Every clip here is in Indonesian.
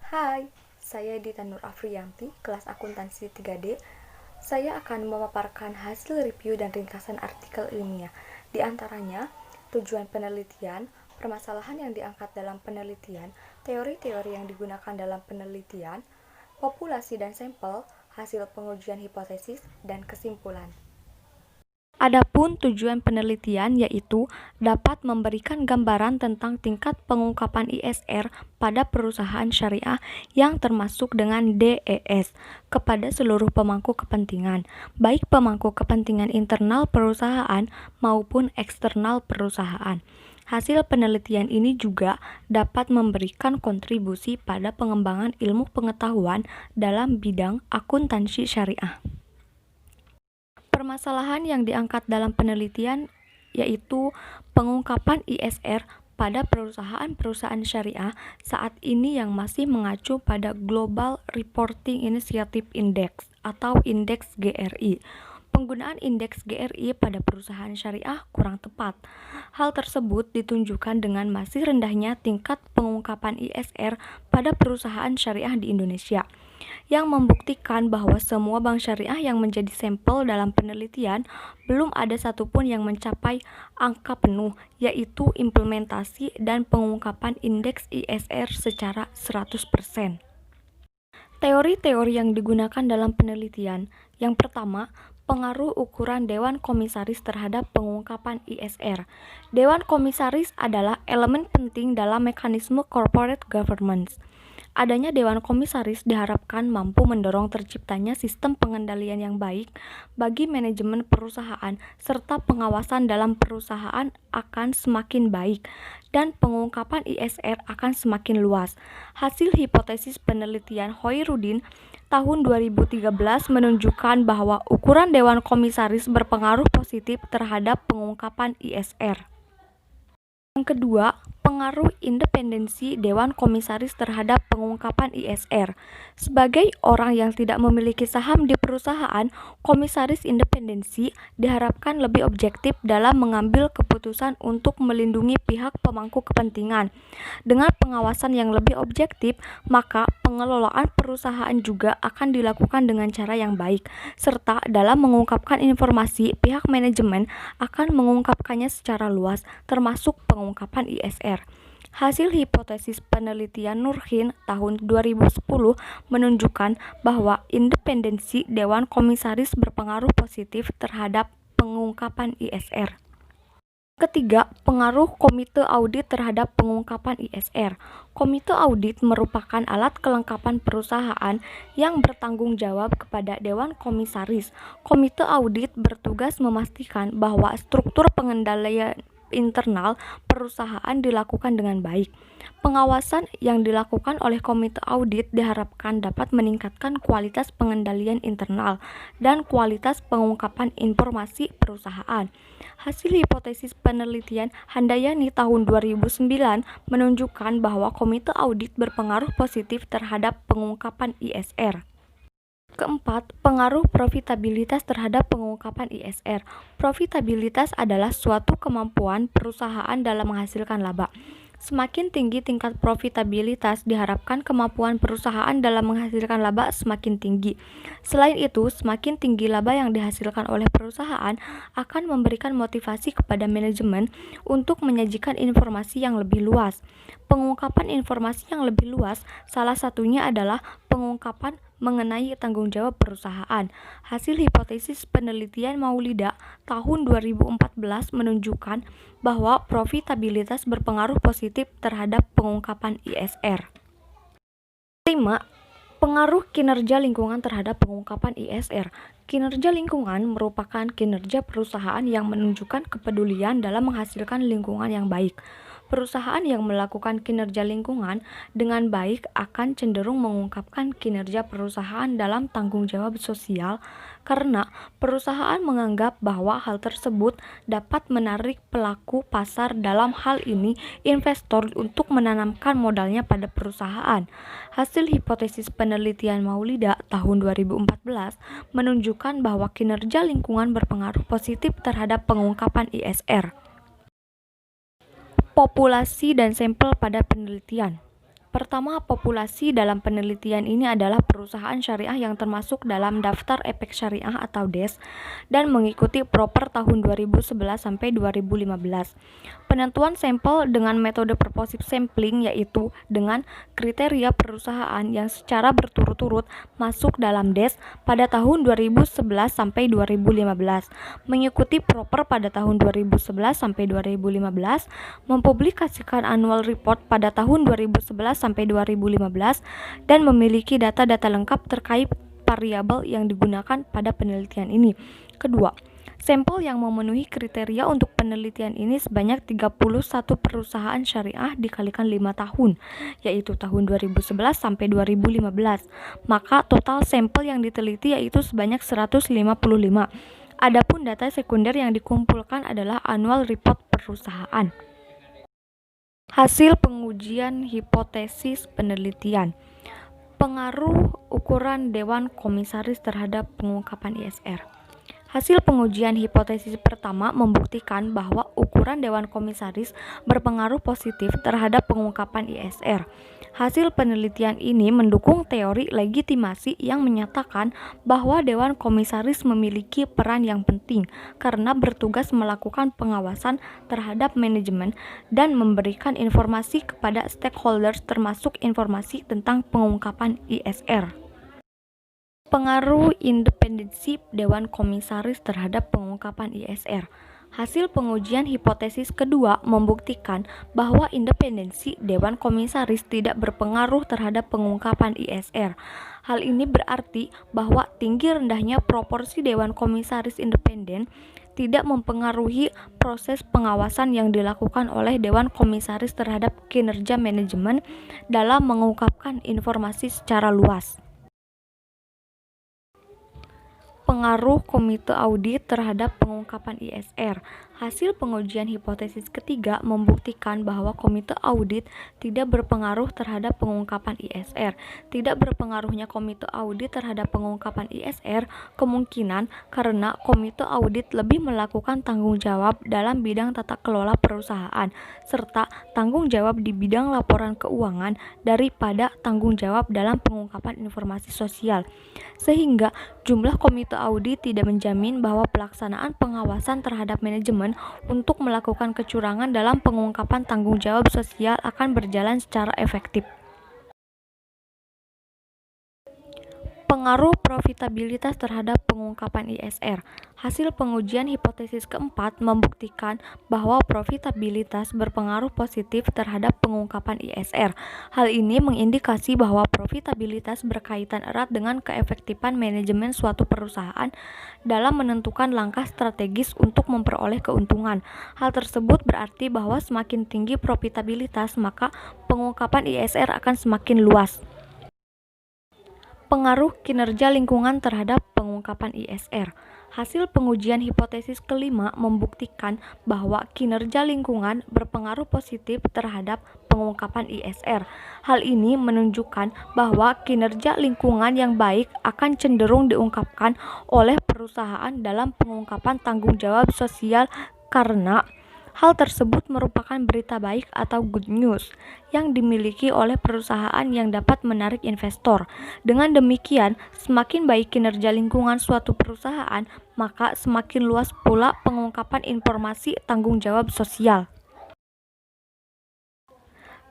Hai, saya Dita Nur Afriyanti, kelas akuntansi 3D. Saya akan memaparkan hasil review dan ringkasan artikel ilmiah. Di antaranya, tujuan penelitian, permasalahan yang diangkat dalam penelitian, teori-teori yang digunakan dalam penelitian, populasi dan sampel, hasil pengujian hipotesis, dan kesimpulan. Adapun tujuan penelitian yaitu dapat memberikan gambaran tentang tingkat pengungkapan ISR pada perusahaan syariah yang termasuk dengan DES kepada seluruh pemangku kepentingan, baik pemangku kepentingan internal perusahaan maupun eksternal perusahaan. Hasil penelitian ini juga dapat memberikan kontribusi pada pengembangan ilmu pengetahuan dalam bidang akuntansi syariah. Permasalahan yang diangkat dalam penelitian yaitu pengungkapan ISR pada perusahaan-perusahaan syariah saat ini yang masih mengacu pada Global Reporting Initiative Index atau indeks GRI. Penggunaan indeks GRI pada perusahaan syariah kurang tepat. Hal tersebut ditunjukkan dengan masih rendahnya tingkat pengungkapan ISR pada perusahaan syariah di Indonesia, yang membuktikan bahwa semua bank syariah yang menjadi sampel dalam penelitian belum ada satupun yang mencapai angka penuh, yaitu implementasi dan pengungkapan indeks ISR secara 100%. Teori-teori yang digunakan dalam penelitian. Yang pertama, pengaruh ukuran Dewan Komisaris terhadap pengungkapan ISR. Dewan Komisaris adalah elemen penting dalam mekanisme corporate governance. Adanya Dewan Komisaris diharapkan mampu mendorong terciptanya sistem pengendalian yang baik bagi manajemen perusahaan serta pengawasan dalam perusahaan akan semakin baik dan pengungkapan ISR akan semakin luas. Hasil hipotesis penelitian Hoirudin tahun 2013 menunjukkan bahwa ukuran Dewan Komisaris berpengaruh positif terhadap pengungkapan ISR. Yang kedua, pengaruh independensi Dewan Komisaris terhadap pengungkapan ISR. Sebagai orang yang tidak memiliki saham di perusahaan, komisaris independensi diharapkan lebih objektif dalam mengambil keputusan untuk melindungi pihak pemangku kepentingan. Dengan pengawasan yang lebih objektif, maka pengelolaan perusahaan juga akan dilakukan dengan cara yang baik, serta dalam mengungkapkan informasi, pihak manajemen akan mengungkapkannya secara luas, termasuk pengungkapan ISR. Hasil hipotesis penelitian Nurhin tahun 2010 menunjukkan bahwa independensi Dewan Komisaris berpengaruh positif terhadap pengungkapan ISR. Ketiga, pengaruh Komite Audit terhadap pengungkapan ISR. Komite Audit merupakan alat kelengkapan perusahaan yang bertanggung jawab kepada Dewan Komisaris. Komite Audit bertugas memastikan bahwa struktur pengendalian internal perusahaan dilakukan dengan baik. Pengawasan yang dilakukan oleh komite audit diharapkan dapat meningkatkan kualitas pengendalian internal dan kualitas pengungkapan informasi perusahaan. Hasil hipotesis penelitian Handayani tahun 2009 menunjukkan bahwa komite audit berpengaruh positif terhadap pengungkapan ISR. Keempat, pengaruh profitabilitas terhadap pengungkapan ISR. Profitabilitas adalah suatu kemampuan perusahaan dalam menghasilkan laba. Semakin tinggi tingkat profitabilitas, diharapkan kemampuan perusahaan dalam menghasilkan laba semakin tinggi. Selain itu, semakin tinggi laba yang dihasilkan oleh perusahaan akan memberikan motivasi kepada manajemen untuk menyajikan informasi yang lebih luas. Pengungkapan informasi yang lebih luas, salah satunya adalah pengungkapan mengenai tanggung jawab perusahaan. Hasil hipotesis penelitian Maulida tahun 2014 menunjukkan bahwa profitabilitas berpengaruh positif terhadap pengungkapan ISR. 5. Pengaruh kinerja lingkungan terhadap pengungkapan ISR. Kinerja lingkungan merupakan kinerja perusahaan yang menunjukkan kepedulian dalam menghasilkan lingkungan yang baik. Perusahaan yang melakukan kinerja lingkungan dengan baik akan cenderung mengungkapkan kinerja perusahaan dalam tanggung jawab sosial karena perusahaan menganggap bahwa hal tersebut dapat menarik pelaku pasar, dalam hal ini investor, untuk menanamkan modalnya pada perusahaan. Hasil hipotesis penelitian Maulida tahun 2014 menunjukkan bahwa kinerja lingkungan berpengaruh positif terhadap pengungkapan ISR. Populasi dan sampel pada penelitian. Pertama, populasi dalam penelitian ini adalah perusahaan syariah yang termasuk dalam Daftar Efek Syariah atau DES dan mengikuti Proper tahun 2011 sampai 2015. Penentuan sampel dengan metode purposive sampling yaitu dengan kriteria perusahaan yang secara berturut-turut masuk dalam DES pada tahun 2011 sampai 2015, mengikuti Proper pada tahun 2011 sampai 2015, mempublikasikan annual report pada tahun 2011 sampai 2015 dan memiliki data-data lengkap terkait variabel yang digunakan pada penelitian ini. Kedua, sampel yang memenuhi kriteria untuk penelitian ini sebanyak 31 perusahaan syariah dikalikan 5 tahun, yaitu tahun 2011 sampai 2015. Maka total sampel yang diteliti yaitu sebanyak 155. Adapun data sekunder yang dikumpulkan adalah annual report perusahaan. Hasil pengujian hipotesis penelitian. Pengaruh ukuran Dewan Komisaris terhadap pengungkapan ISR. Hasil pengujian hipotesis pertama membuktikan bahwa ukuran Dewan Komisaris berpengaruh positif terhadap pengungkapan ISR. Hasil penelitian ini mendukung teori legitimasi yang menyatakan bahwa Dewan Komisaris memiliki peran yang penting karena bertugas melakukan pengawasan terhadap manajemen dan memberikan informasi kepada stakeholders termasuk informasi tentang pengungkapan ISR. Pengaruh independensi Dewan Komisaris terhadap pengungkapan ISR. Hasil pengujian hipotesis kedua membuktikan bahwa independensi Dewan Komisaris tidak berpengaruh terhadap pengungkapan ISR. Hal ini berarti bahwa tinggi rendahnya proporsi Dewan Komisaris independen tidak mempengaruhi proses pengawasan yang dilakukan oleh Dewan Komisaris terhadap kinerja manajemen dalam mengungkapkan informasi secara luas. Pengaruh Komite Audit terhadap pengungkapan ISR. Hasil pengujian hipotesis ketiga membuktikan bahwa Komite Audit tidak berpengaruh terhadap pengungkapan ISR. Tidak berpengaruhnya Komite Audit terhadap pengungkapan ISR kemungkinan karena Komite Audit lebih melakukan tanggung jawab dalam bidang tata kelola perusahaan serta tanggung jawab di bidang laporan keuangan daripada tanggung jawab dalam pengungkapan informasi sosial. Sehingga jumlah komite audit tidak menjamin bahwa pelaksanaan pengawasan terhadap manajemen untuk melakukan kecurangan dalam pengungkapan tanggung jawab sosial akan berjalan secara efektif. Pengaruh profitabilitas terhadap pengungkapan ISR. Hasil pengujian hipotesis keempat membuktikan bahwa profitabilitas berpengaruh positif terhadap pengungkapan ISR. Hal ini mengindikasi bahwa profitabilitas berkaitan erat dengan keefektifan manajemen suatu perusahaan dalam menentukan langkah strategis untuk memperoleh keuntungan. Hal tersebut berarti bahwa semakin tinggi profitabilitas, maka pengungkapan ISR akan semakin luas. Pengaruh kinerja lingkungan terhadap pengungkapan ISR. Hasil pengujian hipotesis kelima membuktikan bahwa kinerja lingkungan berpengaruh positif terhadap pengungkapan ISR. Hal ini menunjukkan bahwa kinerja lingkungan yang baik akan cenderung diungkapkan oleh perusahaan dalam pengungkapan tanggung jawab sosial karena hal tersebut merupakan berita baik atau good news yang dimiliki oleh perusahaan yang dapat menarik investor. Dengan demikian, semakin baik kinerja lingkungan suatu perusahaan, maka semakin luas pula pengungkapan informasi tanggung jawab sosial.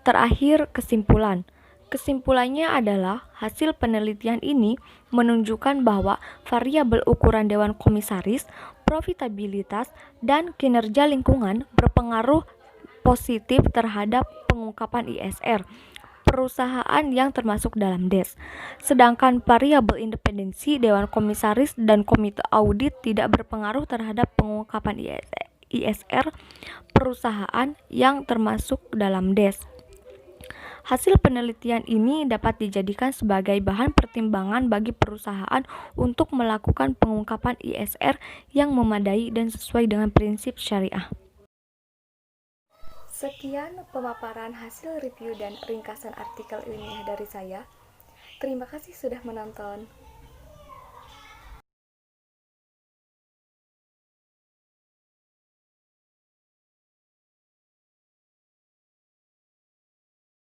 Terakhir, kesimpulan. Kesimpulannya adalah hasil penelitian ini menunjukkan bahwa variabel ukuran Dewan Komisaris, profitabilitas, dan kinerja lingkungan berpengaruh positif terhadap pengungkapan ISR perusahaan yang termasuk dalam DES. Sedangkan variabel independensi Dewan Komisaris dan Komite Audit tidak berpengaruh terhadap pengungkapan ISR perusahaan yang termasuk dalam DES. Hasil penelitian ini dapat dijadikan sebagai bahan pertimbangan bagi perusahaan untuk melakukan pengungkapan ISR yang memadai dan sesuai dengan prinsip syariah. Sekian pemaparan hasil review dan ringkasan artikel ilmiah dari saya. Terima kasih sudah menonton.